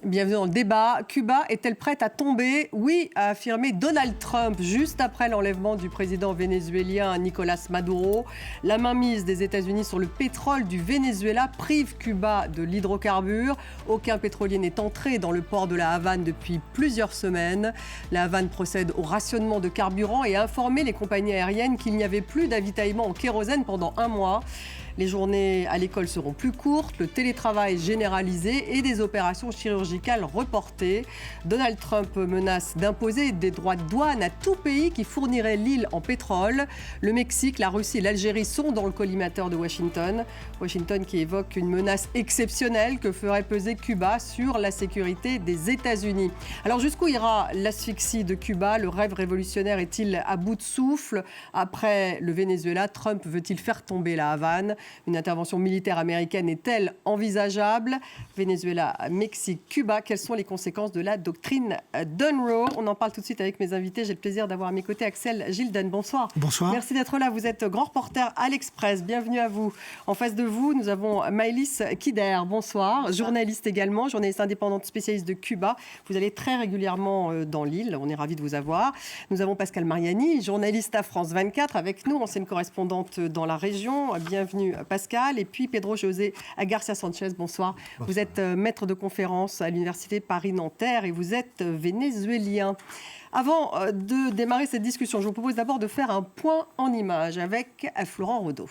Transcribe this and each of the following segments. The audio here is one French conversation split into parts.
Bienvenue dans le débat. Cuba est-elle prête à tomber? Oui, a affirmé Donald Trump juste après l'enlèvement du président vénézuélien Nicolás Maduro. La mainmise des États-Unis sur le pétrole du Venezuela prive Cuba de l'hydrocarbure. Aucun pétrolier n'est entré dans le port de la Havane depuis plusieurs semaines. La Havane procède au rationnement de carburant et a informé les compagnies aériennes qu'il n'y avait plus d'avitaillement en kérosène pendant un mois. Les journées à l'école seront plus courtes, le télétravail généralisé et des opérations chirurgicales reportées. Donald Trump menace d'imposer des droits de douane à tout pays qui fournirait l'île en pétrole. Le Mexique, la Russie et l'Algérie sont dans le collimateur de Washington. Washington qui évoque une menace exceptionnelle que ferait peser Cuba sur la sécurité des États-Unis. Alors jusqu'où ira l'asphyxie de Cuba? Le rêve révolutionnaire est-il à bout de souffle? Après le Venezuela, Trump veut-il faire tomber la Havane? Une intervention militaire américaine est-elle envisageable? Venezuela, Mexique, Cuba, quelles sont les conséquences de la doctrine Dunroe? On en parle tout de suite avec mes invités. J'ai le plaisir d'avoir à mes côtés Axel Gilden. Bonsoir. Bonsoir. Merci d'être là. Vous êtes grand reporter à l'Express. Bienvenue à vous. En face de vous, nous avons Maëlys Kider. Bonsoir. Journaliste également, journaliste indépendante spécialiste de Cuba. Vous allez très régulièrement dans l'île. On est ravis de vous avoir. Nous avons Pascal Mariani, journaliste à France 24 avec nous, ancienne correspondante dans la région. Bienvenue Pascal. Et puis Pedro José Garcia Sanchez, bonsoir. Vous êtes maître de conférence à l'Université Paris-Nanterre et vous êtes vénézuélien. Avant de démarrer cette discussion, je vous propose d'abord de faire un point en images avec Florent Rodeau.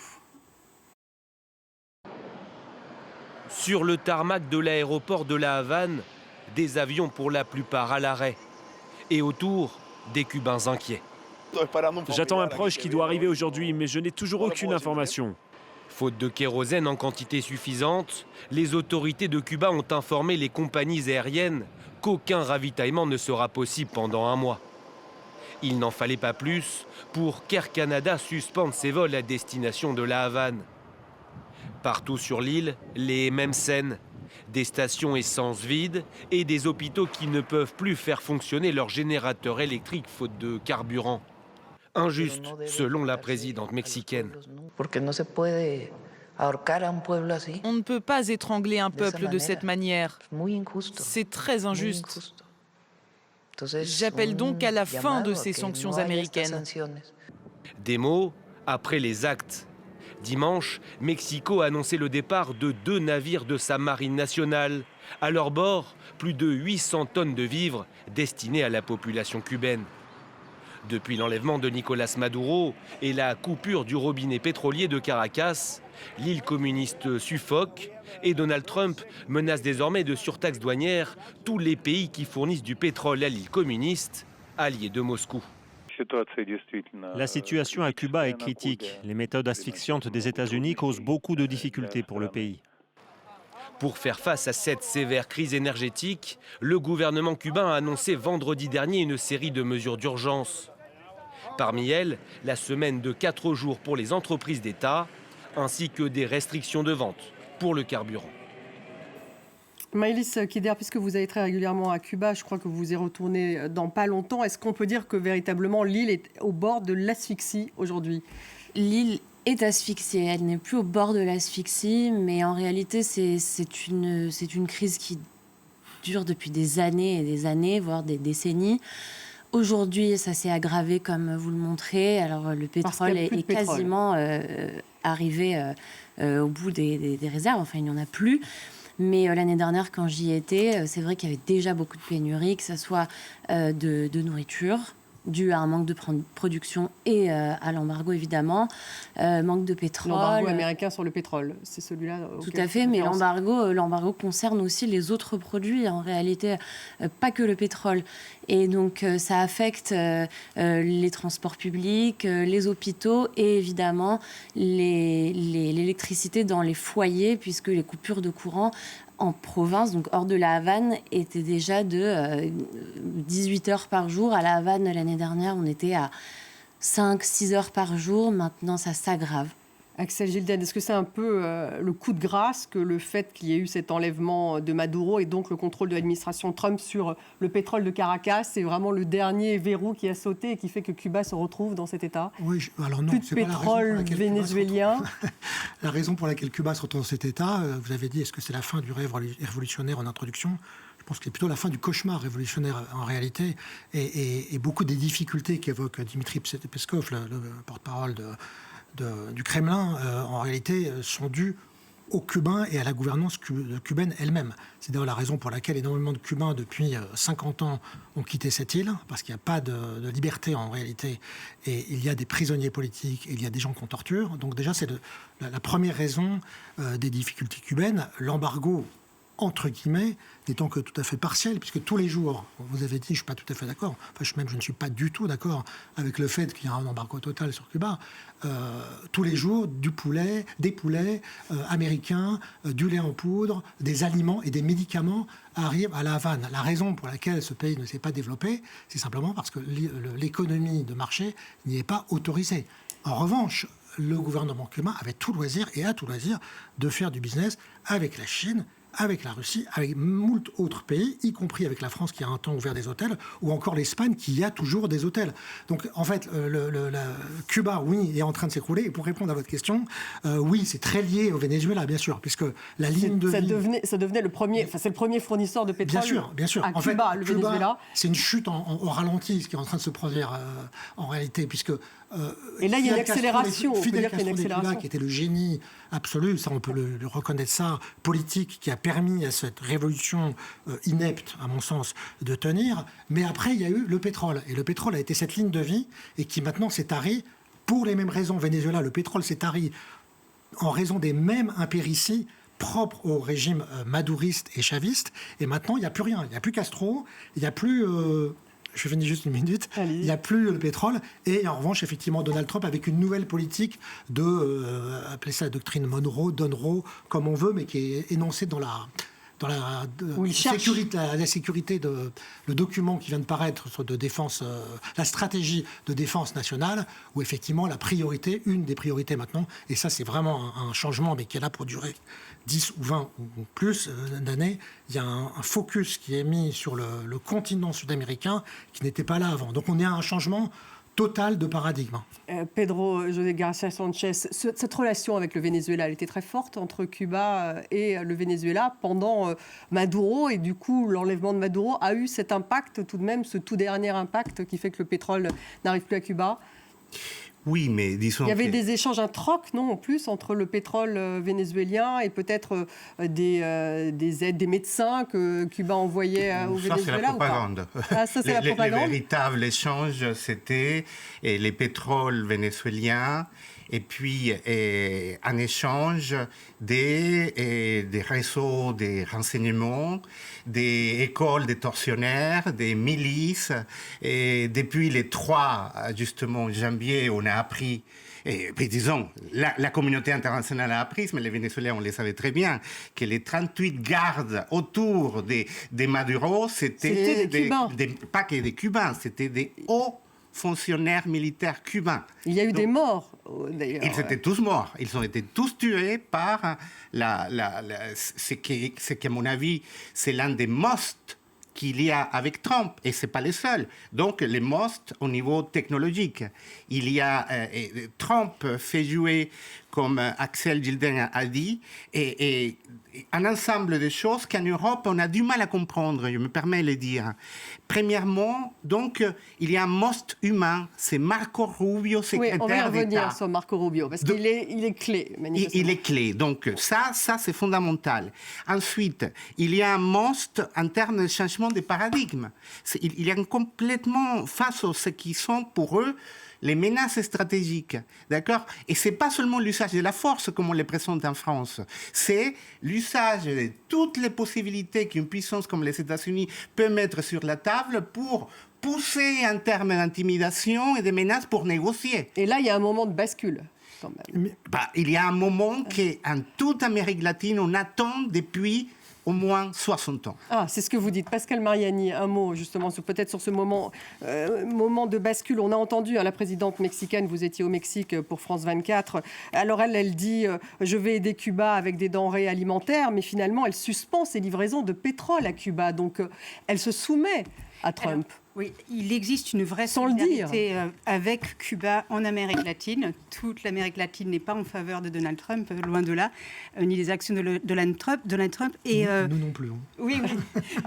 Sur le tarmac de l'aéroport de la Havane, des avions pour la plupart à l'arrêt. Et autour, des Cubains inquiets. J'attends un proche qui doit arriver aujourd'hui, mais je n'ai toujours aucune information. Faute de kérosène en quantité suffisante, les autorités de Cuba ont informé les compagnies aériennes qu'aucun ravitaillement ne sera possible pendant un mois. Il n'en fallait pas plus pour qu'Air Canada suspende ses vols à destination de la Havane. Partout sur l'île, les mêmes scènes. Des stations essence vides et des hôpitaux qui ne peuvent plus faire fonctionner leurs générateurs électriques faute de carburant. Injuste, selon la présidente mexicaine. On ne peut pas étrangler un peuple de cette manière. C'est très injuste. J'appelle donc à la fin de ces sanctions américaines. Des mots après les actes. Dimanche, Mexico a annoncé le départ de 2 navires de sa marine nationale. À leur bord, plus de 800 tonnes de vivres destinés à la population cubaine. Depuis l'enlèvement de Nicolás Maduro et la coupure du robinet pétrolier de Caracas, l'île communiste suffoque et Donald Trump menace désormais de surtaxes douanières tous les pays qui fournissent du pétrole à l'île communiste, alliée de Moscou. La situation à Cuba est critique. Les méthodes asphyxiantes des États-Unis causent beaucoup de difficultés pour le pays. Pour faire face à cette sévère crise énergétique, le gouvernement cubain a annoncé vendredi dernier une série de mesures d'urgence. Parmi elles, la semaine de 4 jours pour les entreprises d'État, ainsi que des restrictions de vente pour le carburant. Maëlys Kider, puisque vous allez très régulièrement à Cuba, je crois que vous y retournez dans pas longtemps. Est-ce qu'on peut dire que véritablement l'île est au bord de l'asphyxie aujourd'hui? L'île est asphyxiée, elle n'est plus au bord de l'asphyxie, mais en réalité c'est une crise qui dure depuis des années et des années, voire des décennies. Aujourd'hui, ça s'est aggravé comme vous le montrez. Alors le pétrole est quasiment arrivé au bout des réserves, enfin il n'y en a plus. Mais l'année dernière, quand j'y étais, c'est vrai qu'il y avait déjà beaucoup de pénuries, que ce soit de nourriture, dû à un manque de production et à l'embargo, évidemment, manque de pétrole. L'embargo américain sur le pétrole, c'est celui-là. Tout à fait, mais l'embargo concerne aussi les autres produits, en réalité, pas que le pétrole. Et donc, ça affecte les transports publics, les hôpitaux et évidemment l'électricité dans les foyers, puisque les coupures de courant en province, donc hors de la Havane, était déjà de 18 heures par jour. À la Havane, l'année dernière, on était à 5-6 heures par jour. Maintenant, ça s'aggrave. Axel Gilden, est-ce que c'est un peu le coup de grâce que le fait qu'il y ait eu cet enlèvement de Maduro et donc le contrôle de l'administration Trump sur le pétrole de Caracas, c'est vraiment le dernier verrou qui a sauté et qui fait que Cuba se retrouve dans cet état? Oui, alors non, plus de pétrole vénézuélien. La raison pour laquelle Cuba se retrouve dans cet état, vous avez dit, est-ce que c'est la fin du rêve révolutionnaire en introduction? Je pense que c'est plutôt la fin du cauchemar révolutionnaire en réalité, et beaucoup des difficultés qu'évoque Dmitri Peskov, le porte-parole du Kremlin, en réalité sont dues aux Cubains et à la gouvernance cubaine elle-même. C'est d'ailleurs la raison pour laquelle énormément de Cubains, depuis 50 ans, ont quitté cette île, parce qu'il n'y a pas de liberté en réalité, et il y a des prisonniers politiques, et il y a des gens qu'on torture. Donc déjà, c'est la première raison des difficultés cubaines. L'embargo, entre guillemets, n'étant que tout à fait partiel, puisque tous les jours, vous avez dit, je ne suis pas tout à fait d'accord, je ne suis pas du tout d'accord avec le fait qu'il y a un embargo total sur Cuba. Tous les jours, des poulets américains, du lait en poudre, des aliments et des médicaments arrivent à La Havane. La raison pour laquelle ce pays ne s'est pas développé, c'est simplement parce que l'économie de marché n'y est pas autorisée. En revanche, le gouvernement cubain avait tout loisir et a tout loisir de faire du business avec la Chine, avec la Russie, avec moult autres pays, y compris avec la France qui a un temps ouvert des hôtels, ou encore l'Espagne qui a toujours des hôtels. Donc en fait, Cuba, oui, est en train de s'écrouler. Et pour répondre à votre question, oui, c'est très lié au Venezuela, bien sûr, puisque la ligne de vie... Ça devenait le premier, c'est le premier fournisseur de pétrole. Bien sûr. À Cuba, le Venezuela. C'est une chute au ralenti, ce qui est en train de se produire en réalité, puisque... et là, il y a une accélération. Fidel Castro de Cuba, qui était le génie absolu, ça on peut le reconnaître, ça, politique, qui a permis à cette révolution inepte, à mon sens, de tenir. Mais après, il y a eu le pétrole. Et le pétrole a été cette ligne de vie et qui maintenant s'est tarie pour les mêmes raisons. Au Venezuela, le pétrole s'est tari en raison des mêmes impérities propres au régime madouriste et chaviste. Et maintenant, il n'y a plus rien. Il n'y a plus Castro, il n'y a plus... je finis juste une minute. Il n'y a plus le pétrole. Et en revanche, effectivement, Donald Trump avec une nouvelle politique appeler ça la doctrine Monroe, Donroe, comme on veut, mais qui est énoncée dans la sécurité le document qui vient de paraître de défense, la stratégie de défense nationale, où effectivement une des priorités maintenant, et ça c'est vraiment un changement, mais qui est là pour durer 10 ou 20 ou plus d'années, il y a un focus qui est mis sur le continent sud-américain qui n'était pas là avant. Donc on est à un changement total de paradigme. Pedro José Garcia Sanchez, cette relation avec le Venezuela, elle était très forte entre Cuba et le Venezuela pendant Maduro, et du coup l'enlèvement de Maduro a eu cet impact tout de même, ce tout dernier impact qui fait que le pétrole n'arrive plus à Cuba. Oui, mais disons il y avait des échanges, un troc, non, en plus, entre le pétrole vénézuélien et peut-être des aides, des médecins que Cuba envoyait au Venezuela. Ça, c'est la propagande. Ça, c'est la propagande. Le véritable échange, c'était les pétroles vénézuéliens et puis en échange des réseaux des renseignements, des écoles des tortionnaires, des milices. Et depuis les 3, justement, janvier, on a appris, et puis disons, la communauté internationale a appris, mais les Vénézuéliens, on le savait très bien, que les 38 gardes autour des Maduro, c'était des Cubains. Pas que des Cubains, c'était des hauts fonctionnaires militaires cubains. Il y a eu des morts, d'ailleurs. Ils étaient tous morts. Ils ont été tous tués par ce qui, à mon avis, c'est l'un des most qu'il y a avec Trump, et ce n'est pas les seuls. Donc, les most au niveau technologique. Il y a... Trump fait jouer, comme Axel Gilden a dit, et un ensemble de choses qu'en Europe, on a du mal à comprendre, je me permets de le dire. Premièrement, donc, il y a un most humain, c'est Marco Rubio, secrétaire d'État. Oui, on va revenir sur Marco Rubio, parce qu'il est clé, manifestement. Il est clé, donc ça c'est fondamental. Ensuite, il y a un most en termes de changement de paradigme. Il y a complètement face à ce qui sont pour eux les menaces stratégiques, d'accord? Et c'est pas seulement l'usage de la force comme on le présente en France, c'est l'usage de toutes les possibilités qu'une puissance comme les États-Unis peut mettre sur la table pour pousser en termes d'intimidation et de menaces pour négocier. Et là, il y a un moment de bascule. Quand même. Il y a un moment qu'en toute Amérique latine, on attend depuis au moins 60 ans. Ah, c'est ce que vous dites. Pascal Mariani, un mot justement peut-être sur ce moment de bascule. On a entendu la présidente mexicaine, vous étiez au Mexique pour France 24. Alors elle dit je vais aider Cuba avec des denrées alimentaires, mais finalement elle suspend ses livraisons de pétrole à Cuba. Donc elle se soumet à Trump. Oui, il existe une vraie Sans le dire. solidarité avec Cuba en Amérique latine. Toute l'Amérique latine n'est pas en faveur de Donald Trump, loin de là, ni des actions de Donald Trump. Et, nous non plus. Oui,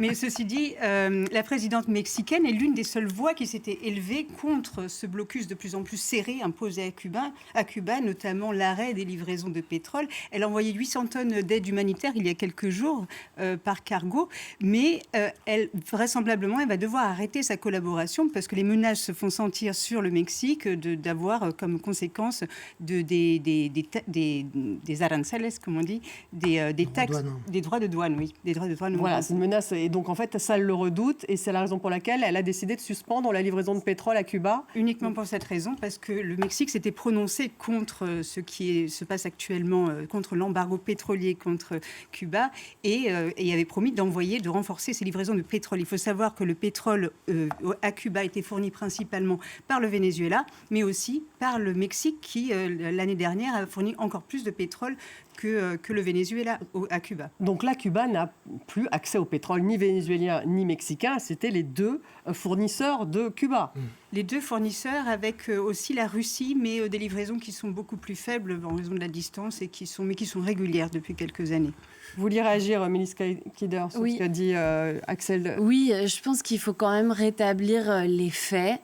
mais ceci dit, la présidente mexicaine est l'une des seules voix qui s'était élevée contre ce blocus de plus en plus serré imposé à Cuba, notamment l'arrêt des livraisons de pétrole. Elle a envoyé 800 tonnes d'aide humanitaire il y a quelques jours par cargo, mais vraisemblablement, elle va devoir arrêter sa collaboration parce que les menaces se font sentir sur le Mexique d'avoir comme conséquence des aranceles, comme on dit, des taxes, des droits de douane, oui, des droits de douane. Voilà, c'est une menace et donc en fait ça elle le redoute et c'est la raison pour laquelle elle a décidé de suspendre la livraison de pétrole à Cuba. Uniquement pour cette raison, parce que le Mexique s'était prononcé contre ce qui se passe actuellement, contre l'embargo pétrolier contre Cuba et avait promis de renforcer ses livraisons de pétrole. Il faut savoir que le pétrole à Cuba était fourni principalement par le Venezuela, mais aussi par le Mexique qui, l'année dernière, a fourni encore plus de pétrole que le Venezuela à Cuba. Donc là, Cuba n'a plus accès au pétrole ni vénézuélien ni mexicain. C'était les deux fournisseurs de Cuba. Les deux fournisseurs avec aussi la Russie, mais des livraisons qui sont beaucoup plus faibles en raison de la distance et qui sont régulières depuis quelques années. Vous vouliez réagir, Mélisse Kidder, sur ce qu'a dit Axel? Oui, je pense qu'il faut quand même rétablir les faits.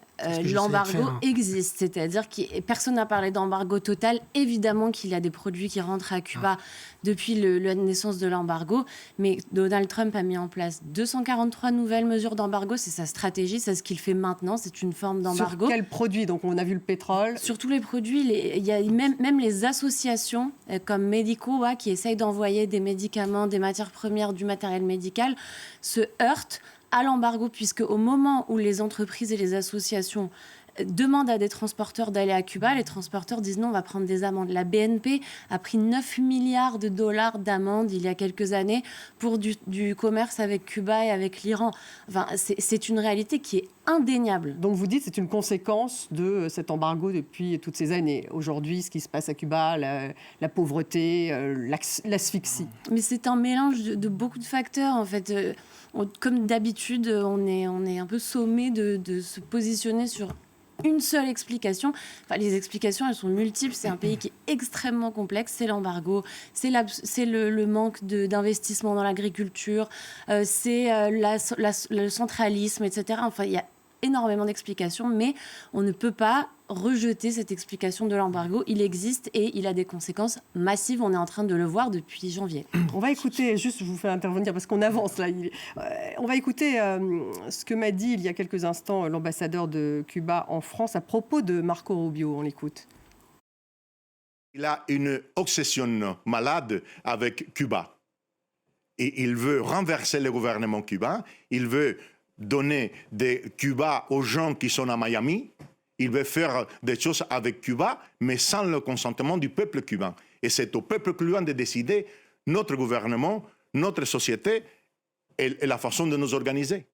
L'embargo existe, c'est-à-dire que personne n'a parlé d'embargo total. Évidemment qu'il y a des produits qui rentrent à Cuba depuis la naissance de l'embargo, mais Donald Trump a mis en place 243 nouvelles mesures d'embargo. C'est sa stratégie, c'est ce qu'il fait maintenant, c'est une forme d'embargo. Sur quels produits? Donc on a vu le pétrole. Sur tous les produits, il y a même les associations comme Medico qui essayent d'envoyer des médicaments, des matières premières, du matériel médical, se heurtent à l'embargo, puisque au moment où les entreprises et les associations demandent à des transporteurs d'aller à Cuba, les transporteurs disent non, on va prendre des amendes. La BNP a pris 9 milliards de dollars d'amendes il y a quelques années pour du commerce avec Cuba et avec l'Iran. Enfin, c'est une réalité qui est indéniable. Donc vous dites que c'est une conséquence de cet embargo depuis toutes ces années. Aujourd'hui, ce qui se passe à Cuba, la pauvreté, l'asphyxie. Mais c'est un mélange de beaucoup de facteurs, en fait. Comme d'habitude, on est un peu sommé de se positionner sur une seule explication. Enfin, les explications, elles sont multiples. C'est un pays qui est extrêmement complexe. C'est l'embargo, c'est le manque d'investissement dans l'agriculture, c'est le centralisme, etc. Enfin, il y a énormément d'explications, mais on ne peut pas rejeter cette explication de l'embargo. Il existe et il a des conséquences massives. On est en train de le voir depuis janvier. On va écouter, juste je vous fais intervenir parce qu'on avance là. On va écouter ce que m'a dit il y a quelques instants l'ambassadeur de Cuba en France à propos de Marco Rubio. On l'écoute. Il a une obsession malade avec Cuba. Et il veut renverser le gouvernement cubain. Il veut donner de Cuba aux gens qui sont à Miami. Il veut faire des choses avec Cuba, mais sans le consentement du peuple cubain. Et c'est au peuple cubain de décider notre gouvernement, notre société et la façon de nous organiser.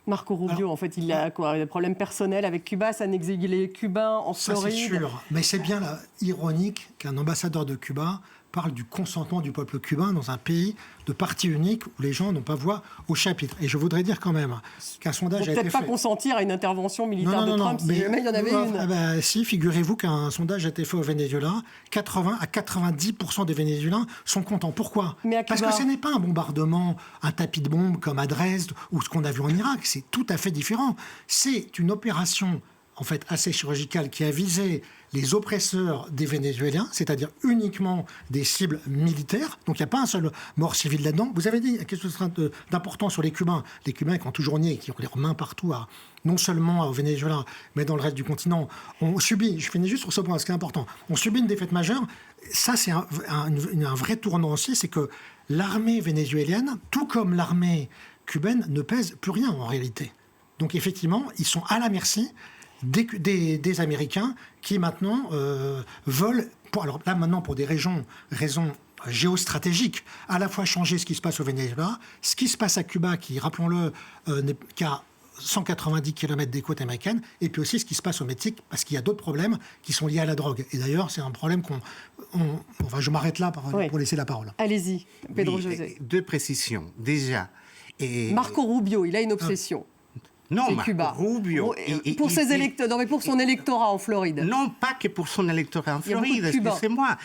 Marco Rubio, en fait, il a quoi, des problèmes personnels avec Cuba, ça n'exige les Cubains en Floride. Ça, c'est sûr. Mais c'est bien là, ironique qu'un ambassadeur de Cuba parle du consentement du peuple cubain dans un pays de parti unique où les gens n'ont pas voix au chapitre. Et je voudrais dire quand même qu'un sondage a été fait... Peut-être pas consentir à une intervention militaire de Trump, si jamais il y en avait une. Si, figurez-vous qu'un sondage a été fait au Venezuela. 80 à 90% des Vénézuéliens sont contents. Pourquoi? Parce que ce n'est pas un bombardement, un tapis de bombes comme à Dresde ou ce qu'on a vu en Irak. C'est tout à fait différent. C'est une opération en fait assez chirurgicale qui a visé les oppresseurs des Vénézuéliens, c'est-à-dire uniquement des cibles militaires. Donc il n'y a pas un seul mort civil là-dedans. Vous avez dit quelque chose d'important sur les Cubains. Les Cubains qui ont toujours nié, qui ont leurs mains partout, non seulement au Venezuela, mais dans le reste du continent. On subit, je finis juste sur ce point, ce qui est important, on subit une défaite majeure. Ça, c'est un vrai tournant aussi, c'est que l'armée vénézuélienne, tout comme l'armée cubaine, ne pèse plus rien en réalité. Donc effectivement, ils sont à la merci des Américains qui maintenant veulent, alors là maintenant pour des raisons géostratégiques, à la fois changer ce qui se passe au Venezuela, ce qui se passe à Cuba, qui, rappelons-le, n'est qu'à 190 km des côtes américaines, et puis aussi ce qui se passe au Mexique, parce qu'il y a d'autres problèmes qui sont liés à la drogue. Et d'ailleurs, c'est un problème je m'arrête là pour laisser la parole. Allez-y, Pedro José. Deux précisions. Déjà... Marco Rubio, il a une obsession. Non, c'est Marco Cuba. Rubio. Pour ses électeurs, non, mais pour son électorat en Floride. Non, pas que pour son électorat en Floride, excusez-moi.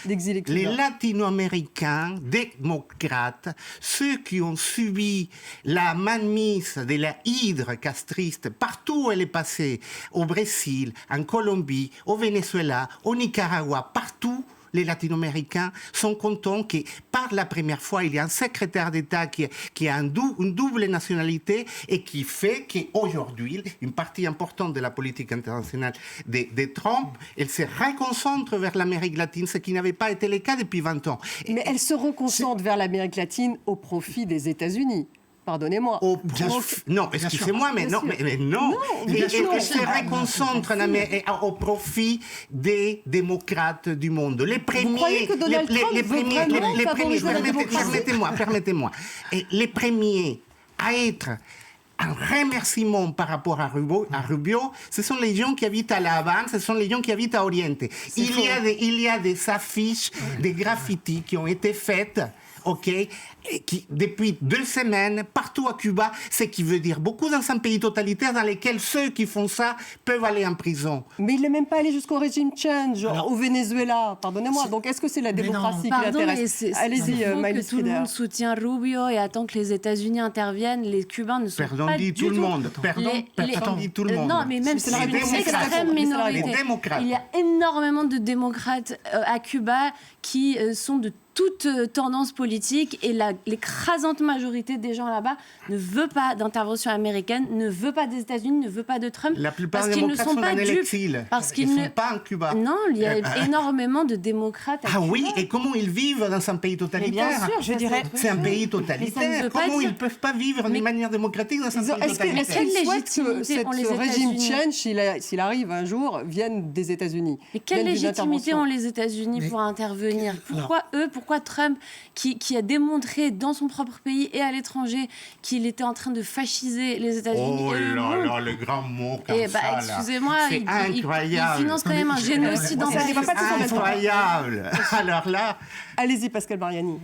Les latino-américains démocrates, ceux qui ont subi la mainmise de la hydre castriste partout où elle est passée, au Brésil, en Colombie, au Venezuela, au Nicaragua, partout, les latino-américains sont contents que, par la première fois, il y a un secrétaire d'État qui a une double nationalité et qui fait qu'aujourd'hui, une partie importante de la politique internationale de Trump, elle se reconcentre vers l'Amérique latine, ce qui n'avait pas été le cas depuis 20 ans. Mais elle se reconcentre vers l'Amérique latine au profit des États-Unis. Pardonnez-moi. Non, excusez-moi, mais non. Elle se reconcentre au profit des démocrates du monde. Les premiers. Vous croyez que Donald Trump veut vraiment favoriser la démocratie ? Permettez-moi. Et les premiers à être un remerciement par rapport à Rubio, ce sont les gens qui habitent à La Havane, ce sont les gens qui habitent à Oriente. Il y a des affiches, des graffitis qui ont été faites, qui, depuis 2 semaines, partout à Cuba, ce qui veut dire beaucoup dans un pays totalitaire dans lequel ceux qui font ça peuvent aller en prison. Mais il n'est même pas allé jusqu'au régime change, au Venezuela, pardonnez-moi. Donc est-ce que c'est la démocratie qui l'intéresse ? Allez-y, Maëlys Frieder. Tout le monde soutient Rubio et attend que les États-Unis interviennent. Les Cubains ne sont pas du tout... tout le monde. Non, mais même si c'est une extrême minorité. Il y a énormément de démocrates à Cuba qui sont de toute tendance politique et l'écrasante majorité des gens là-bas ne veut pas d'intervention américaine, ne veut pas des États-Unis, ne veut pas de Trump. La plupart des démocrates sont en exil. Ils ne sont pas en Cuba. Non, il y a énormément de démocrates à Cuba. Ah oui, et comment ils vivent dans un pays totalitaire ? Bien sûr, je dirais. C'est un pays totalitaire. Comment ils ne peuvent pas vivre d'une manière démocratique dans un pays totalitaire ? Est-ce qu'ils souhaitent que ce régime change, s'il arrive un jour, vienne des États-Unis ? Mais quelle légitimité ont les États-Unis pour intervenir ? Pourquoi eux ? Pourquoi Trump, qui a démontré dans son propre pays et à l'étranger qu'il était en train de fasciser les États-Unis et le monde. Oh là là, le grand mot comme ça, excusez-moi, c'est incroyable. Il finance quand même un génocide en C'est incroyable. Alors là... Allez-y, Pascale Mariani.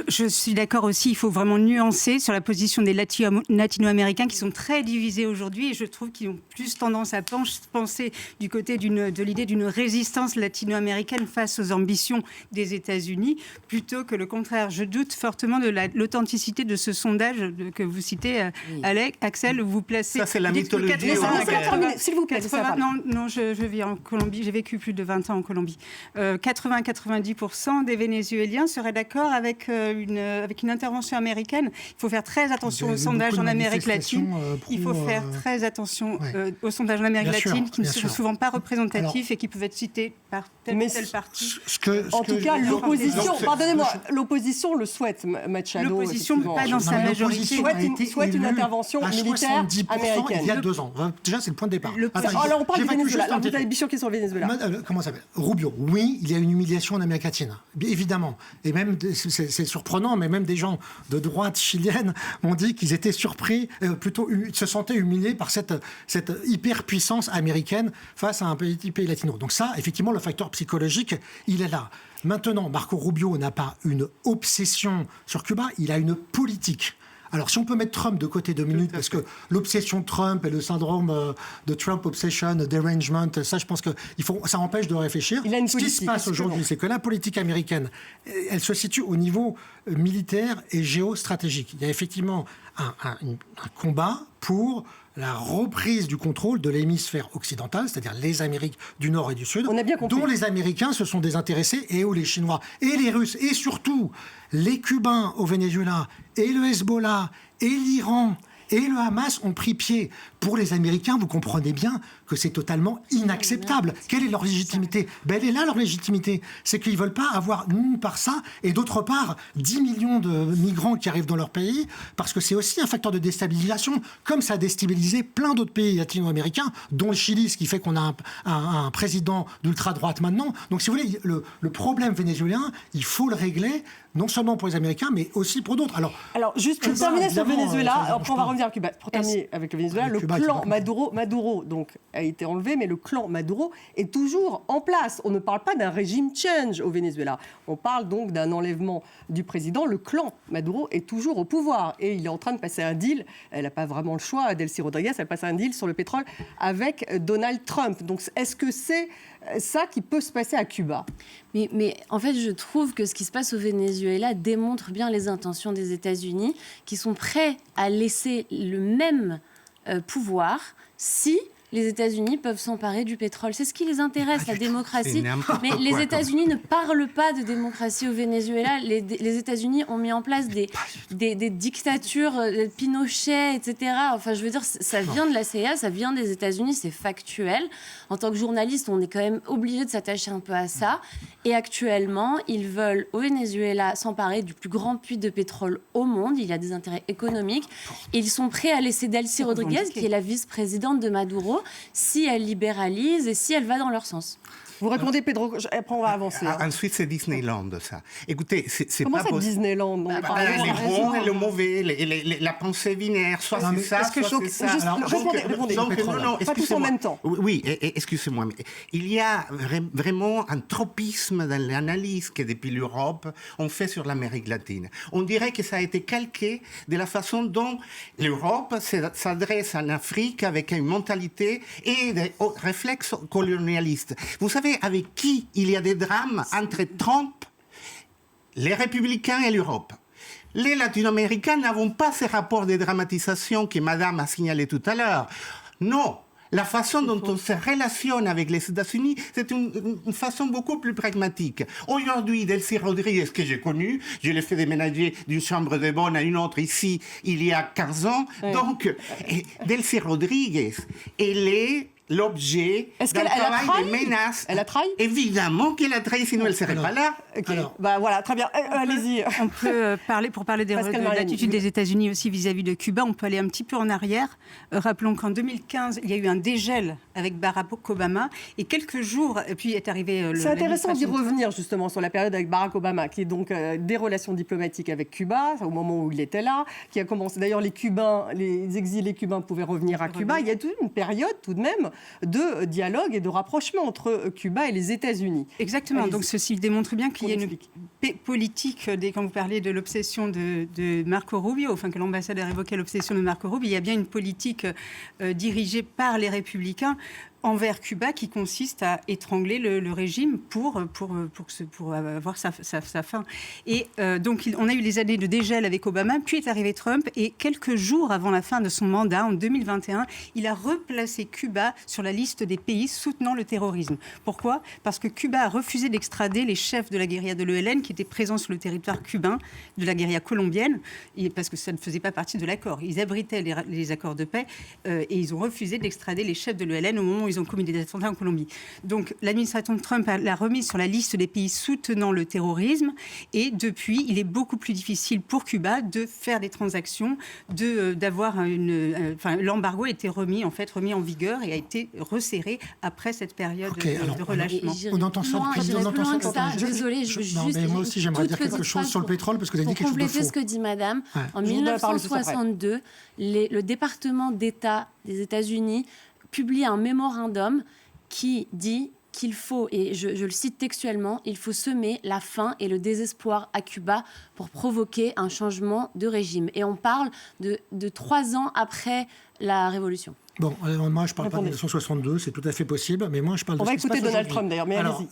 Je suis d'accord aussi, il faut vraiment nuancer sur la position des latino-américains qui sont très divisés aujourd'hui et je trouve qu'ils ont plus tendance à penser du côté de l'idée d'une résistance latino-américaine face aux ambitions des États-Unis plutôt que le contraire. Je doute fortement de l'authenticité de ce sondage que vous citez, Axel, où vous placez... Ça, c'est la mythologie. S'il vous plaît, non, je vis en Colombie, j'ai vécu plus de 20 ans en Colombie. 80-90% des Vénézuéliens seraient d'accord avec une intervention américaine. Il faut faire très attention aux sondages en Amérique latine. Il faut faire très attention aux sondages en Amérique latine qui ne sont souvent pas représentatifs et qui peuvent être cités par tel ou tel parti. En tout cas, l'opposition, pardonnez-moi, l'opposition le souhaite, Machado. L'opposition, pas dans sa majorité, souhaite une intervention militaire américaine. Il y a 2 ans. Déjà, c'est le point de départ. Alors, on parle du Venezuela. Vous avez Bichon qui est sur le Venezuela. Comment ça s'appelle ? Rubio. Oui, il y a une humiliation en Amérique latine. Évidemment. Et même, c'est surprenant, mais même des gens de droite chilienne ont dit qu'ils étaient surpris, se sentaient humiliés par cette hyperpuissance américaine face à un pays latino. Donc ça, effectivement, le facteur psychologique, il est là. Maintenant, Marco Rubio n'a pas une obsession sur Cuba, il a une politique. Alors, si on peut mettre Trump de côté 2 minutes, parce que l'obsession Trump et le syndrome de Trump obsession, derangement, ça, je pense que ça empêche de réfléchir. Ce qui se passe aujourd'hui, c'est que la politique américaine, elle se situe au niveau militaire et géostratégique. Il y a effectivement un combat pour la reprise du contrôle de l'hémisphère occidental, c'est-à-dire les Amériques du Nord et du Sud, dont les Américains se sont désintéressés, et où les Chinois et les Russes, et surtout les Cubains au Venezuela, et le Hezbollah, et l'Iran, et le Hamas ont pris pied. Pour les Américains, vous comprenez bien que c'est totalement inacceptable. Quelle est leur légitimité ? Elle est là, leur légitimité. C'est qu'ils ne veulent pas avoir, d'une part ça, et d'autre part, 10 millions de migrants qui arrivent dans leur pays, parce que c'est aussi un facteur de déstabilisation, comme ça a déstabilisé plein d'autres pays latino-américains, dont le Chili, ce qui fait qu'on a un président d'ultra-droite maintenant. Donc, si vous voulez, le problème vénézuélien, il faut le régler, non seulement pour les Américains, mais aussi pour d'autres. Alors juste pour terminer sur le Venezuela, après on va revenir dire Cuba, pour terminer avec le Venezuela, le clan Maduro donc, a été enlevé, mais le clan Maduro est toujours en place. On ne parle pas d'un régime change au Venezuela. On parle donc d'un enlèvement du président. Le clan Maduro est toujours au pouvoir et il est en train de passer un deal. Elle n'a pas vraiment le choix, Delcy Rodriguez, elle passe un deal sur le pétrole avec Donald Trump. Donc, est-ce que c'est ça qui peut se passer à Cuba? Mais en fait, je trouve que ce qui se passe au Venezuela démontre bien les intentions des États-Unis, qui sont prêts à laisser le même pouvoir si les États-Unis peuvent s'emparer du pétrole. C'est ce qui les intéresse, la démocratie. Mais les États-Unis ne parlent pas de démocratie au Venezuela. Les États-Unis ont mis en place des dictatures, Pinochet, etc. Enfin, je veux dire, ça vient de la CIA, ça vient des États-Unis, c'est factuel. En tant que journaliste, on est quand même obligé de s'attacher un peu à ça. Et actuellement, ils veulent, au Venezuela, s'emparer du plus grand puits de pétrole au monde. Il y a des intérêts économiques. Ils sont prêts à laisser Delcy Rodriguez, qui est la vice-présidente de Maduro, si elle libéralise et si elle va dans leur sens. Vous répondez, Pedro, après on va avancer. Ensuite, c'est Disneyland, ça. Écoutez, c'est comment pas ça, Disneyland? les bons et le mauvais, la pensée binaire, soit c'est ça, soit c'est ça. Répondez, pas tous en même temps. Oui, excusez-moi, mais il y a vraiment un tropisme dans l'analyse que depuis l'Europe, on fait sur l'Amérique latine. On dirait que ça a été calqué de la façon dont l'Europe s'adresse en Afrique avec une mentalité et des réflexes colonialistes. Vous savez avec qui il y a des drames entre Trump, les républicains et l'Europe? Les latino-américains n'avons pas ces rapports de dramatisation que madame a signalé tout à l'heure. Non, la façon dont on se relationne avec les États-Unis, c'est une façon beaucoup plus pragmatique. Aujourd'hui, Delcy Rodriguez, que j'ai connue, je l'ai fait déménager d'une chambre de bonne à une autre ici, il y a 15 ans. Oui. Donc, Delcy Rodriguez, elle est l'objet d'un travail de menace. Elle a trahi? Évidemment qu'elle a trahi, sinon elle ne serait pas là. Okay. Bah voilà, très bien. Allez-y. On peut parler, pour parler de l'attitude des États-Unis aussi vis-à-vis de Cuba, on peut aller un petit peu en arrière. Rappelons qu'en 2015, il y a eu un dégel avec Barack Obama et quelques jours, et puis est arrivé C'est intéressant d'y revenir justement sur la période avec Barack Obama, qui est donc des relations diplomatiques avec Cuba, au moment où il était là, qui a commencé. D'ailleurs, les exilés cubains pouvaient revenir à Cuba. Il y a toute une période tout de même de dialogue et de rapprochement entre Cuba et les États-Unis. Exactement. Donc ceci démontre bien qu'il y a une politique, quand vous parlez de l'obsession de Marco Rubio, enfin que l'ambassadeur évoquait l'obsession de Marco Rubio, il y a bien une politique dirigée par les républicains envers Cuba qui consiste à étrangler le régime pour avoir sa fin. Et donc, on a eu les années de dégel avec Obama, puis est arrivé Trump, et quelques jours avant la fin de son mandat, en 2021, il a replacé Cuba sur la liste des pays soutenant le terrorisme. Pourquoi? Parce que Cuba a refusé d'extrader les chefs de la guérilla de l'ELN qui étaient présents sur le territoire cubain, de la guérilla colombienne, parce que ça ne faisait pas partie de l'accord. Ils abritaient les accords de paix et ils ont refusé d'extrader les chefs de l'ELN au moment où ils ont commis des attentats en Colombie. Donc l'administration de Trump l'a remise sur la liste des pays soutenant le terrorisme et depuis, il est beaucoup plus difficile pour Cuba de faire des transactions, d'avoir l'embargo a été remis en vigueur et a été resserré après cette période de relâchement. On entend ça depuis longtemps. Désolée, je veux juste... moi aussi, j'aimerais dire quelque chose sur le pétrole parce que vous avez dit quelque chose de faux. Pour compléter ce que dit madame, en 1962, le département d'État des États-Unis publie un mémorandum qui dit qu'il faut, et je le cite textuellement, il faut semer la faim et le désespoir à Cuba pour provoquer un changement de régime. Et on parle de 3 ans après la Révolution. Bon, moi je parle pas de 1962, c'est tout à fait possible, mais moi je parle de... On va écouter Donald Trump d'ailleurs, mais allez-y.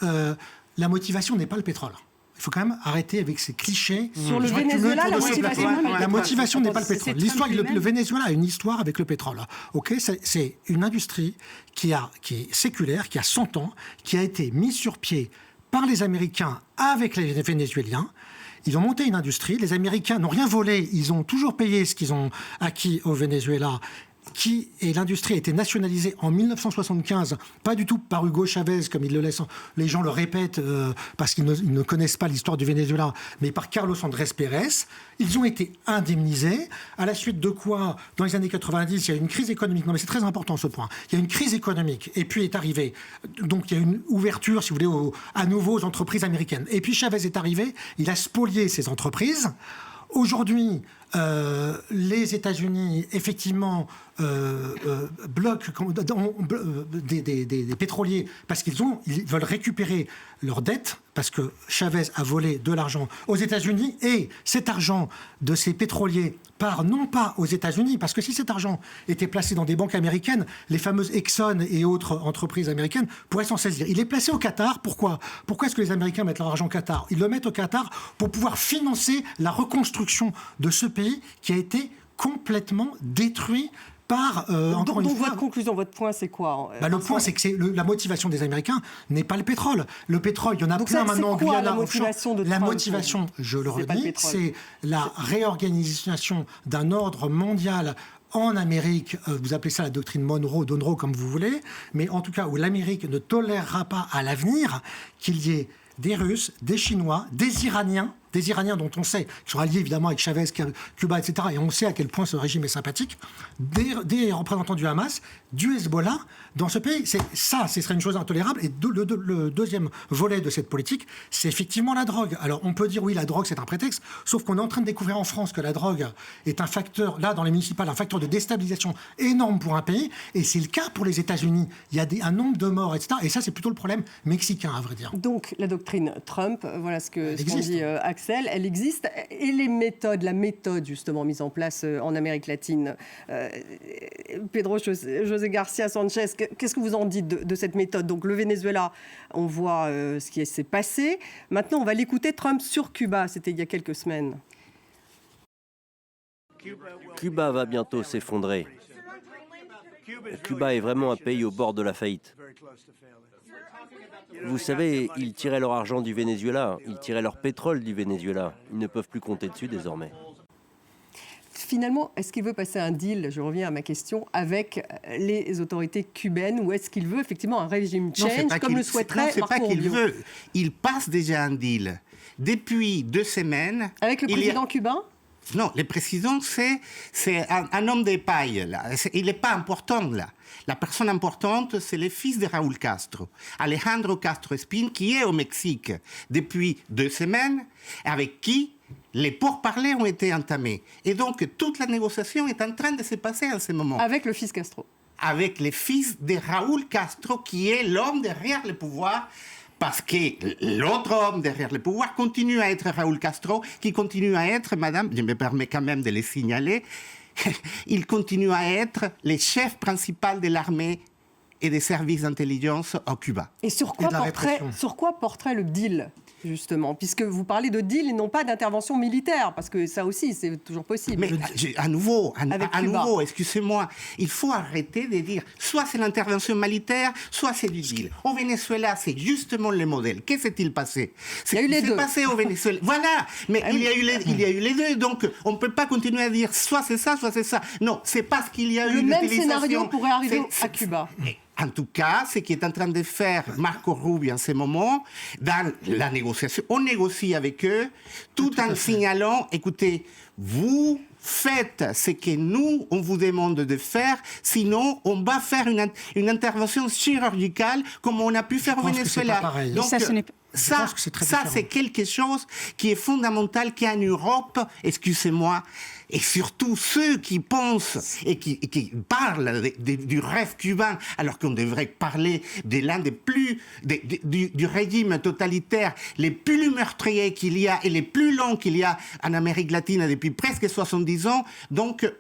La motivation n'est pas le pétrole. Il faut quand même arrêter avec ces clichés. Sur le Venezuela, la motivation n'est pas le pétrole. Le Venezuela a une histoire avec le pétrole. Okay, c'est une industrie qui est séculaire, qui a 100 ans, qui a été mise sur pied par les Américains avec les Vénézuéliens. Ils ont monté une industrie. Les Américains n'ont rien volé. Ils ont toujours payé ce qu'ils ont acquis au Venezuela. Et l'industrie a été nationalisée en 1975, pas du tout par Hugo Chavez, comme ils le laissent, les gens le répètent parce qu'ils ne connaissent pas l'histoire du Venezuela, mais par Carlos Andrés Pérez. Ils ont été indemnisés, à la suite de quoi, dans les années 90, il y a eu une crise économique. Non, mais c'est très important ce point. Il y a une crise économique, et puis est arrivé. Donc il y a une ouverture, si vous voulez, à nouveau aux entreprises américaines. Et puis Chavez est arrivé, il a spolié ces entreprises. Aujourd'hui, les États-Unis, effectivement, bloquent des pétroliers parce qu'ils veulent récupérer leurs dettes, parce que Chavez a volé de l'argent aux États-Unis, et cet argent de ces pétroliers part non pas aux États-Unis, parce que si cet argent était placé dans des banques américaines, les fameuses Exxon et autres entreprises américaines pourraient s'en saisir. Il est placé au Qatar. Pourquoi est-ce que les Américains mettent leur argent au Qatar? Ils le mettent au Qatar pour pouvoir financer la reconstruction de ce pays qui a été complètement détruit par, encore une fois... Votre conclusion, votre point, c'est quoi? Le point, c'est que la motivation des Américains n'est pas le pétrole. Le pétrole, il y en a plein maintenant en Guyana. La motivation de Trump? La motivation, je le redis, c'est la réorganisation d'un ordre mondial en Amérique. Vous appelez ça la doctrine Monroe, comme vous voulez, mais en tout cas où l'Amérique ne tolérera pas à l'avenir qu'il y ait des Russes, des Chinois, des Iraniens dont on sait qu'ils sont alliés évidemment avec Chavez, Cuba, etc. Et on sait à quel point ce régime est sympathique, des représentants du Hamas, du Hezbollah dans ce pays. Ce serait une chose intolérable. Et le deuxième volet de cette politique, c'est effectivement la drogue. Alors on peut dire oui, la drogue c'est un prétexte, sauf qu'on est en train de découvrir en France que la drogue est un facteur, là dans les municipales, un facteur de déstabilisation énorme pour un pays. Et c'est le cas pour les États-Unis. Il y a un nombre de morts, etc. Et ça c'est plutôt le problème mexicain, à vrai dire. Donc la doctrine Trump, voilà ce qu'on dit Axel. Elle existe, et la méthode justement mise en place en Amérique latine. Pedro José Garcia Sanchez, qu'est-ce que vous en dites de cette méthode? Donc le Venezuela, on voit ce qui s'est passé. Maintenant, on va l'écouter, Trump sur Cuba, c'était il y a quelques semaines. Cuba va bientôt s'effondrer. Cuba est vraiment un pays au bord de la faillite. Vous savez, ils tiraient leur argent du Venezuela, ils tiraient leur pétrole du Venezuela. Ils ne peuvent plus compter dessus désormais. Finalement, est-ce qu'il veut passer un deal, je reviens à ma question, avec les autorités cubaines, ou est-ce qu'il veut effectivement un régime change, comme le souhaiterait Marco Rubio? C'est pas qu'il veut, il passe déjà un deal. Depuis 2 semaines... Avec le président cubain? Non, le président, c'est un homme de paille, là. Il n'est pas important, là. La personne importante, c'est le fils de Raúl Castro, Alejandro Castro Espín, qui est au Mexique depuis 2 semaines, avec qui les pourparlers ont été entamés. Et donc, toute la négociation est en train de se passer en ce moment. Avec le fils Castro? Avec le fils de Raúl Castro, qui est l'homme derrière le pouvoir, parce que l'autre homme derrière le pouvoir continue à être Raúl Castro, qui continue à être, madame, je me permets quand même de le signaler, il continue à être le chef principal de l'armée et des services d'intelligence au Cuba. Et sur quoi porterait le deal, justement? Puisque vous parlez de deal et non pas d'intervention militaire, parce que ça aussi, c'est toujours possible. Mais à nouveau, excusez-moi, il faut arrêter de dire soit c'est l'intervention militaire, soit c'est du deal. Au Venezuela, c'est justement le modèle. Qu'est-ce qui s'est passé? Il y a eu les deux. Passé au Venezuela. Voilà, mais il y a eu les deux, donc on ne peut pas continuer à dire soit c'est ça, soit c'est ça. Non, c'est parce qu'il y a eu le même scénario pourrait arriver à Cuba. En tout cas, ce qu'est en train de faire Marco Rubio en ce moment, dans la négociation, on négocie avec eux, tout en signalant, écoutez, vous faites ce que nous, on vous demande de faire, sinon on va faire une intervention chirurgicale comme on a pu faire au Venezuela. Donc, ça, c'est quelque chose qui est fondamental, qui est en Europe, excusez-moi, et surtout ceux qui pensent et qui parlent du rêve cubain, alors qu'on devrait parler de l'un des plus, du régime totalitaire les plus meurtriers qu'il y a et les plus longs qu'il y a en Amérique latine depuis presque 70 ans. Donc,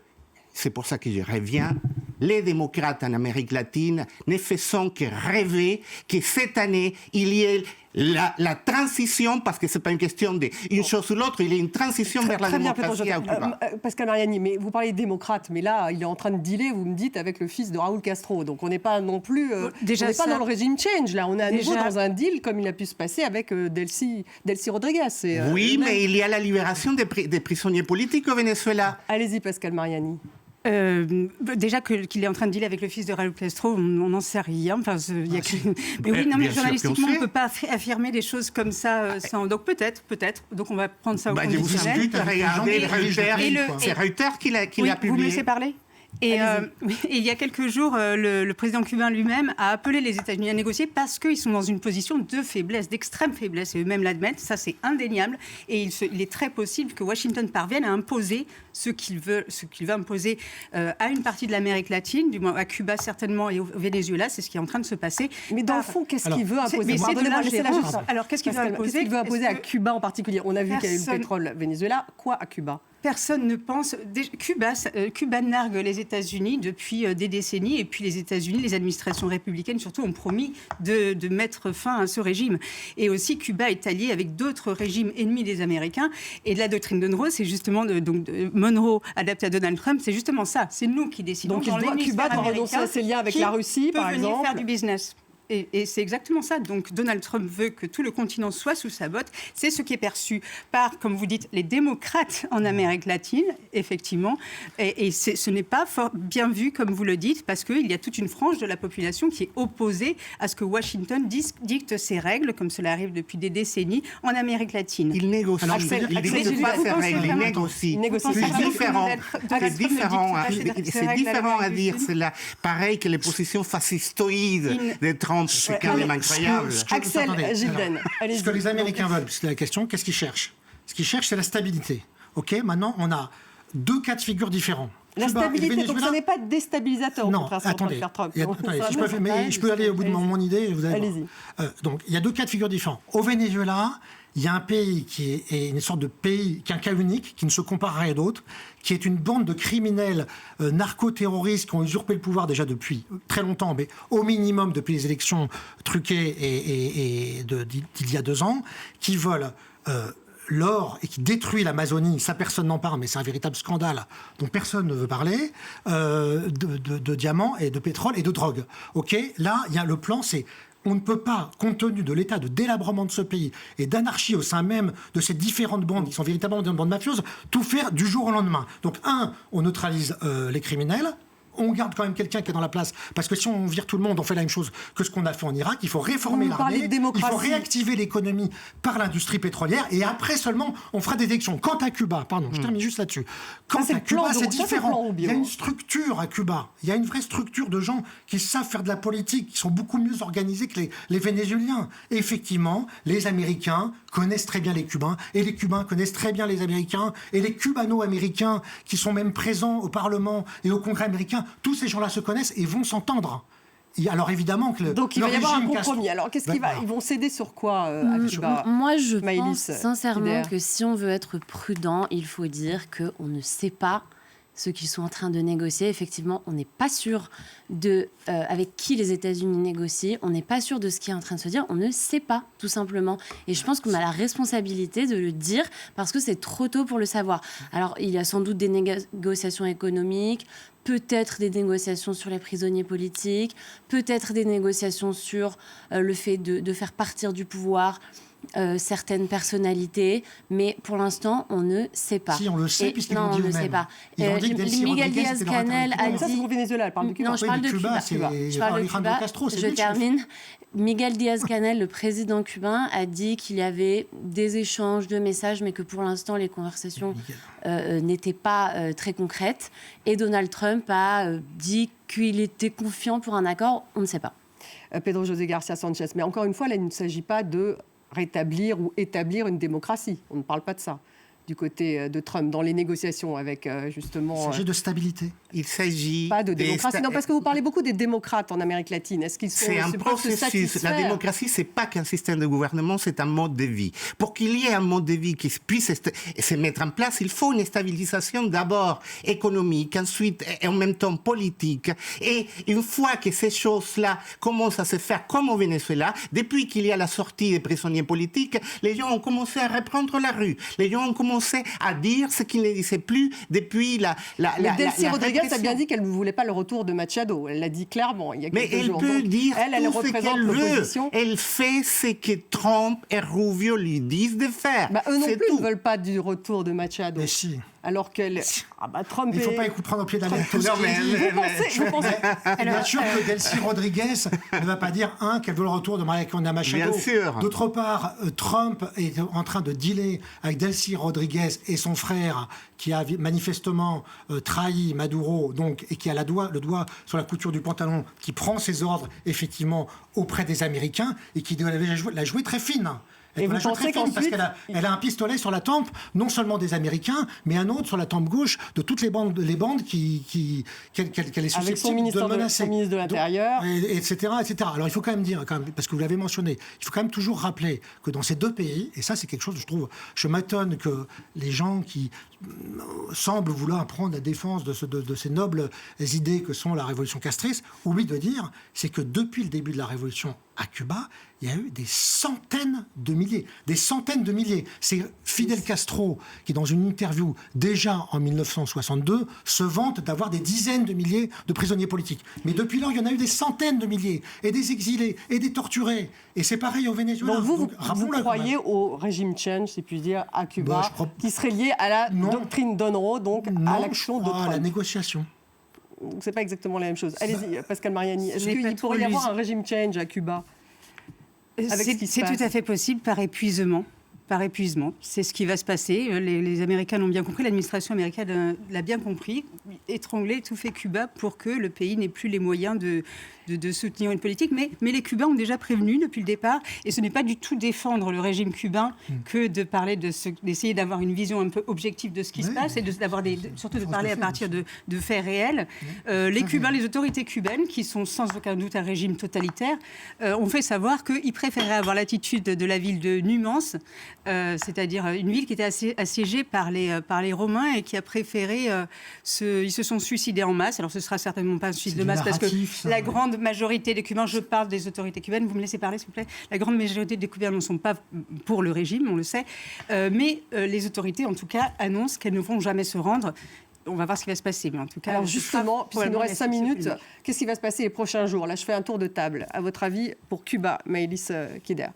c'est pour ça que je reviens. Les démocrates en Amérique latine ne faisant que rêver que cette année, il y ait la transition, parce que ce n'est pas une question d'une chose ou l'autre, il y a une transition vers la démocratie à Cuba. Pascal Mariani, mais vous parlez de démocrate, mais là, il est en train de dealer, vous me dites, avec le fils de Raúl Castro. Donc on n'est pas non plus... on n'est pas dans le régime change, là. On est à nouveau dans un deal comme il a pu se passer avec Delcy Rodriguez. Oui, mais il y a la libération des prisonniers politiques au Venezuela. Allez-y, Pascal Mariani. Déjà qu'il est en train de dealer avec le fils de Raúl Castro, on n'en sait rien. Enfin, mais oui, non, mais journalistiquement, on ne peut pas affirmer des choses comme ça sans. Donc peut-être. Donc on va prendre ça au conditionnel. Je vous invite à regarder Reuters. C'est Reuters qui l'a publié. Vous me laissez parler ? Et il y a quelques jours, le président cubain lui-même a appelé les États-Unis à négocier parce qu'ils sont dans une position de faiblesse, d'extrême faiblesse, et eux-mêmes l'admettent, ça c'est indéniable, et il est très possible que Washington parvienne à imposer ce qu'il veut imposer à une partie de l'Amérique latine, du moins à Cuba certainement et au Venezuela, c'est ce qui est en train de se passer. Mais dans le fond, qu'est-ce qu'il veut imposer? Alors qu'est-ce qu'il veut imposer à Cuba en particulier? On a vu qu'il y a eu le pétrole Venezuela, quoi à Cuba? Personne ne pense. Cuba nargue les États-Unis depuis des décennies, et puis les États-Unis, les administrations républicaines surtout, ont promis de mettre fin à ce régime. Et aussi, Cuba est allié avec d'autres régimes ennemis des Américains. Et de la doctrine de Monroe, c'est justement Monroe adapté à Donald Trump, c'est justement ça. C'est nous qui décidons. Donc Cuba doit renoncer à ses liens avec la Russie, par exemple. Venir faire du business. Et c'est exactement ça. Donc Donald Trump veut que tout le continent soit sous sa botte. C'est ce qui est perçu par, comme vous dites, les démocrates en Amérique latine, effectivement. Et ce n'est pas bien vu, comme vous le dites, parce qu'il y a toute une frange de la population qui est opposée à ce que Washington dicte ses règles, comme cela arrive depuis des décennies, en Amérique latine. Il négocie. Il ne pas ses règles, il négocie. C'est différent à dire. C'est pareil que les positions fascistoïdes de Trump. C'est quand même incroyable. Axel Gilden, ce que les Américains veulent, c'est la question, qu'est-ce qu'ils cherchent? Ce qu'ils cherchent, c'est la stabilité. OK, maintenant, on a deux cas de figure différents. La stabilité, donc ce n'est pas déstabilisateur. Non, attendez. Je peux aller au bout de mon idée. Allez-y. Donc, il y a deux cas de figure différents. Au Venezuela, il y a un pays qui est une sorte de pays, qui est un cas unique, qui ne se compare à rien d'autre, qui est une bande de criminels narco-terroristes qui ont usurpé le pouvoir déjà depuis très longtemps, mais au minimum depuis les élections truquées d'il y a 2 ans, qui volent l'or et qui détruit l'Amazonie. Ça, personne n'en parle, mais c'est un véritable scandale dont personne ne veut parler, de diamants et de pétrole et de drogue. OK, là, il y a le plan, c'est... On ne peut pas, compte tenu de l'état de délabrement de ce pays et d'anarchie au sein même de ces différentes bandes qui sont véritablement des bandes mafieuses, tout faire du jour au lendemain. Donc, on neutralise les criminels. On garde quand même quelqu'un qui est dans la place. Parce que si on vire tout le monde, on fait la même chose que ce qu'on a fait en Irak. Il faut réformer l'armée, il faut réactiver l'économie par l'industrie pétrolière. Et après seulement, on fera des élections. Quant à Cuba, je termine juste là-dessus. Quant à Cuba, c'est différent. Il y a une structure à Cuba. Il y a une vraie structure de gens qui savent faire de la politique, qui sont beaucoup mieux organisés que les Vénézuéliens. Et effectivement, les Américains connaissent très bien les Cubains, et les Cubains connaissent très bien les Américains, et les Cubano-Américains qui sont même présents au Parlement et au Congrès américain, tous ces gens-là se connaissent et vont s'entendre. Alors évidemment que donc il va y avoir un compromis. Alors qu'est-ce ils vont céder sur quoi à Cuba? Moi je pense sincèrement que si on veut être prudent, il faut dire qu'on ne sait pas ce qu'ils sont en train de négocier. Effectivement, on n'est pas sûr avec qui les États-Unis négocient. On n'est pas sûr de ce qui est en train de se dire. On ne sait pas, tout simplement. Et je pense qu'on a la responsabilité de le dire parce que c'est trop tôt pour le savoir. Alors, il y a sans doute des négociations économiques, peut-être des négociations sur les prisonniers politiques, peut-être des négociations sur le fait de faire partir du pouvoir certaines personnalités, mais pour l'instant, on ne sait pas. Si, on le sait, puisqu'ils l'ont dit eux-mêmes. Non, on ne sait pas. Miguel Diaz-Canel a dit... Ça, c'est pour Venezuela, elle parle de Cuba. Non, je parle de Cuba. Je parle de Cuba. Je termine. Miguel Diaz-Canel, le président cubain, a dit qu'il y avait des échanges de messages, mais que pour l'instant, les conversations n'étaient pas très concrètes. Et Donald Trump a dit qu'il était confiant pour un accord. On ne sait pas. Pedro José Garcia Sanchez. Mais encore une fois, là, il ne s'agit pas de rétablir ou établir une démocratie. On ne parle pas de ça du côté de Trump dans les négociations avec justement... Il s'agit de stabilité. Il s'agit... Pas de démocratie. Non, parce que vous parlez beaucoup des démocrates en Amérique latine. Est-ce qu'ils sont... C'est un processus. La démocratie, c'est pas qu'un système de gouvernement, c'est un mode de vie. Pour qu'il y ait un mode de vie qui puisse se mettre en place, il faut une stabilisation d'abord économique, ensuite et en même temps politique. Et une fois que ces choses-là commencent à se faire comme au Venezuela, depuis qu'il y a la sortie des prisonniers politiques, les gens ont commencé à reprendre la rue. Les gens ont commencé à dire ce qu'ils ne disaient plus depuis la Delcy Rodriguez a bien dit qu'elle ne voulait pas le retour de Machado. Elle l'a dit clairement il y a quelques jours. Mais elle peut dire elle tout ce qu'elle veut. Elle fait ce que Trump et Rubio lui disent de faire. Eux non plus ne veulent pas du retour de Machado. Mais si. alors qu'elle... Trump il ne faut pas prendre au pied de la lettre. Vous pensez Bien sûr que Delcy Rodriguez ne va pas dire, qu'elle veut le retour de Maria Corina Machado. Bien sûr. D'autre part, Trump est en train de dealer avec Delcy Rodriguez et son frère, qui a manifestement trahi Maduro, donc, et qui a le doigt sur la couture du pantalon, qui prend ses ordres, effectivement, auprès des Américains, et qui doit la jouer très fine. Et vous pensez qu'ensuite... Parce qu'elle a un pistolet sur la tempe, non seulement des Américains, mais un autre sur la tempe gauche de toutes les bandes qu'elle est susceptible avec son ministre de menacer. Son ministre de l'Intérieur. Etc. Alors il faut quand même dire, parce que vous l'avez mentionné, il faut quand même toujours rappeler que dans ces deux pays, et ça c'est quelque chose, je m'étonne que les gens qui semblent vouloir prendre la défense de ces nobles idées que sont la révolution castriste, oublient de dire, c'est que depuis le début de la révolution à Cuba, il y a eu des centaines de milliers. C'est Fidel Castro qui, dans une interview déjà en 1962, se vante d'avoir des dizaines de milliers de prisonniers politiques. Mais depuis lors, il y en a eu des centaines de milliers, et des exilés, et des torturés. Et c'est pareil au Venezuela. Donc vous croyez au régime change, si puis dire, à Cuba, qui serait lié à la doctrine Donro, donc à l'action de Trump. À la négociation. C'est pas exactement la même chose. Allez-y, Pascal Mariani. Est-ce qu'il pourrait y avoir un régime change à Cuba? C'est tout à fait possible par épuisement. C'est ce qui va se passer. Les Américains l'ont bien compris, l'administration américaine l'a bien compris. Étrangler, étouffer Cuba pour que le pays n'ait plus les moyens de soutenir une politique. Mais les Cubains ont déjà prévenu depuis le départ. Et ce n'est pas du tout défendre le régime cubain que de parler d'essayer d'avoir une vision un peu objective de ce qui se passe et surtout de parler à partir de faits réels. Les Cubains, les autorités cubaines, qui sont sans aucun doute un régime totalitaire, ont fait savoir qu'ils préféraient avoir l'attitude de la ville de Numance, c'est-à-dire une ville qui était assiégée par les Romains et qui a préféré... ils se sont suicidés en masse. Alors ce ne sera certainement pas un suicide de masse parce que la grande majorité des Cubains, je parle des autorités cubaines, vous me laissez parler s'il vous plaît, la grande majorité des Cubains ne sont pas pour le régime, on le sait, mais les autorités en tout cas annoncent qu'elles ne vont jamais se rendre. On va voir ce qui va se passer, mais en tout cas... Alors justement, puisqu'il nous reste 5 minutes, qu'est-ce qui va se passer les prochains jours? Là, je fais un tour de table. À votre avis, pour Cuba, Maëlys Kider?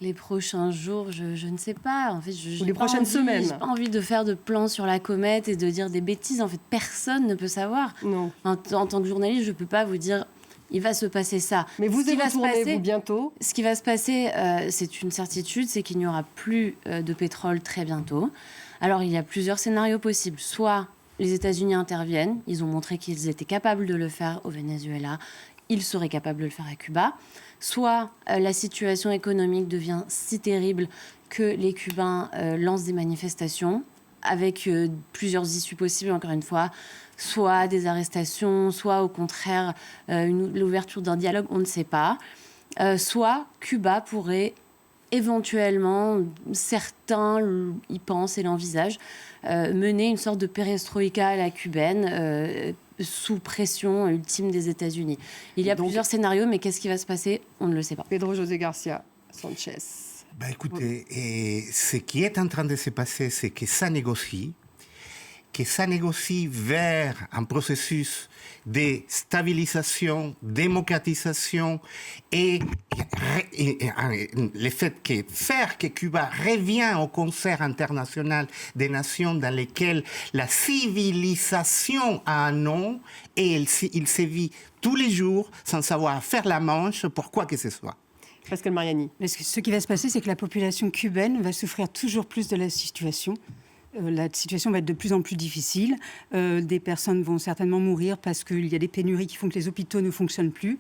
Les prochains jours, je ne sais pas. En fait, ou les prochaines semaines. J'ai pas envie de faire de plans sur la comète et de dire des bêtises. En fait, personne ne peut savoir. Non. En tant que journaliste, je ne peux pas vous dire il va se passer ça. Mais vous allez retourner, vous, bientôt. Ce qui va se passer, c'est une certitude, c'est qu'il n'y aura plus de pétrole très bientôt. Alors, il y a plusieurs scénarios possibles. Soit les États-Unis interviennent. Ils ont montré qu'ils étaient capables de le faire au Venezuela. Ils seraient capables de le faire à Cuba. Soit la situation économique devient si terrible que les Cubains lancent des manifestations avec plusieurs issues possibles, encore une fois, soit des arrestations, soit au contraire l'ouverture d'un dialogue, on ne sait pas. Soit Cuba pourrait éventuellement, certains y pensent et l'envisagent, mener une sorte de perestroïka à la cubaine, sous pression ultime des États-Unis. Il y a plusieurs scénarios, mais qu'est-ce qui va se passer? On ne le sait pas. Pedro José Garcia Sanchez. Écoutez, et ce qui est en train de se passer, c'est que ça négocie vers un processus de stabilisation, démocratisation et le fait que faire que Cuba revient au concert international des nations dans lesquelles la civilisation a un nom et il sévit tous les jours sans savoir faire la manche pour quoi que ce soit. Pascal Mariani. Ce qui va se passer, c'est que la population cubaine va souffrir toujours plus de la situation. La situation va être de plus en plus difficile. Des personnes vont certainement mourir parce qu'il y a des pénuries qui font que les hôpitaux ne fonctionnent plus.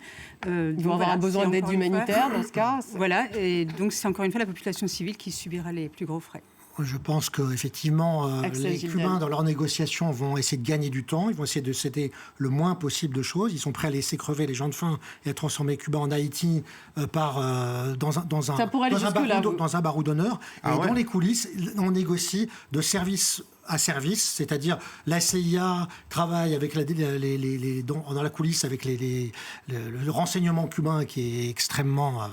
Ils vont avoir besoin d'aide humanitaire dans ce cas. Voilà, et donc c'est encore une fois la population civile qui subira les plus gros frais. Je pense qu'effectivement, les Cubains, dans leurs négociations, vont essayer de gagner du temps. Ils vont essayer de céder le moins possible de choses. Ils sont prêts à laisser crever les gens de faim et à transformer Cuba en Haïti dans un barreau d'honneur. Dans les coulisses, on négocie de service à service, c'est-à-dire la CIA travaille avec dans la coulisse avec le renseignement cubain qui est extrêmement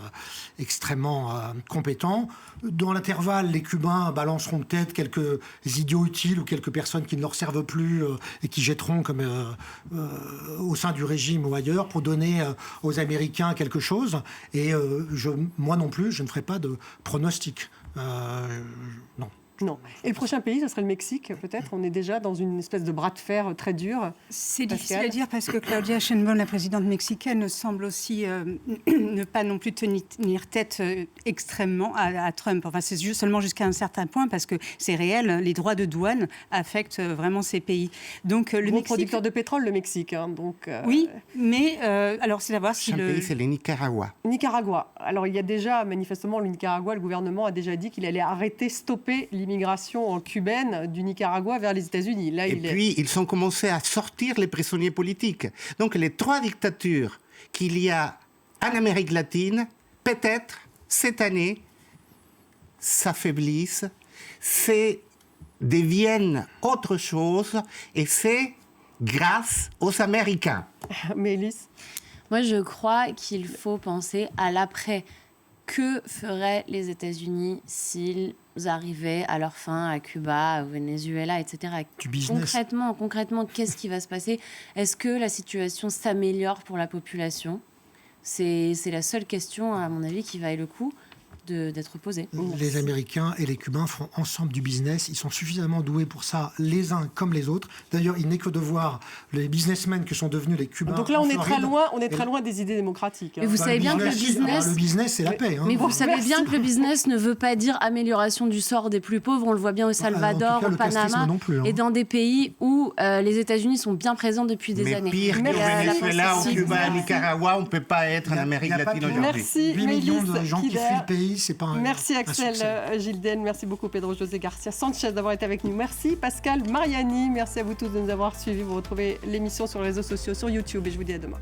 compétent. Dans l'intervalle, les Cubains balanceront peut-être quelques idiots utiles ou quelques personnes qui ne leur servent plus et qui jetteront au sein du régime ou ailleurs pour donner aux Américains quelque chose. Et moi non plus, je ne ferai pas de pronostic. Non. Non. Et le prochain pays, ce serait le Mexique, peut-être. On est déjà dans une espèce de bras de fer très dur. C'est difficile à dire parce que Claudia Sheinbaum, la présidente mexicaine, semble aussi ne pas non plus tenir tête extrêmement à Trump. Enfin, c'est seulement jusqu'à un certain point parce que c'est réel, les droits de douane affectent vraiment ces pays. Donc, le Mexique... producteur de pétrole, le Mexique. Hein, donc, Oui, mais alors c'est à voir si pays, c'est le Nicaragua. Nicaragua. Alors, il y a déjà, manifestement, le Nicaragua, le gouvernement a déjà dit qu'il allait stopper l'immigration cubaine du Nicaragua vers les États-Unis. Là, puis, ils ont commencé à sortir les prisonniers politiques. Donc, les 3 dictatures qu'il y a en Amérique latine, peut-être, cette année, s'affaiblissent, deviennent autre chose, et c'est grâce aux Américains. Mélisse ? Moi, je crois qu'il faut penser à l'après. Que feraient les États-Unis s'ils arrivaient à leur fin à Cuba, au Venezuela, etc. Du business. Concrètement, qu'est-ce qui va se passer? Est-ce que la situation s'améliore pour la population? C'est la seule question, à mon avis, qui vaille le coup d'être posée. Les Américains et les Cubains font ensemble du business. Ils sont suffisamment doués pour ça, les uns comme les autres. D'ailleurs, il n'est que de voir les businessmen que sont devenus les Cubains. Donc là, on est très loin des idées démocratiques. Mais vous savez bien que le business... Le business, c'est la paix. Mais vous savez bien que le business ne veut pas dire amélioration du sort des plus pauvres. On le voit bien au Salvador, au Panama, et dans des pays où les États-Unis sont bien présents depuis des années. Mais pire qu'au Venezuela, au Cuba, au Nicaragua, on ne peut pas être en Amérique latine aujourd'hui. Merci, 8 millions de gens qui fuient le pays. Merci Axel Gilden, merci beaucoup Pedro José Garcia Sanchez d'avoir été avec nous. Merci Pascal Mariani, merci à vous tous de nous avoir suivis. Vous retrouvez l'émission sur les réseaux sociaux, sur YouTube et je vous dis à demain.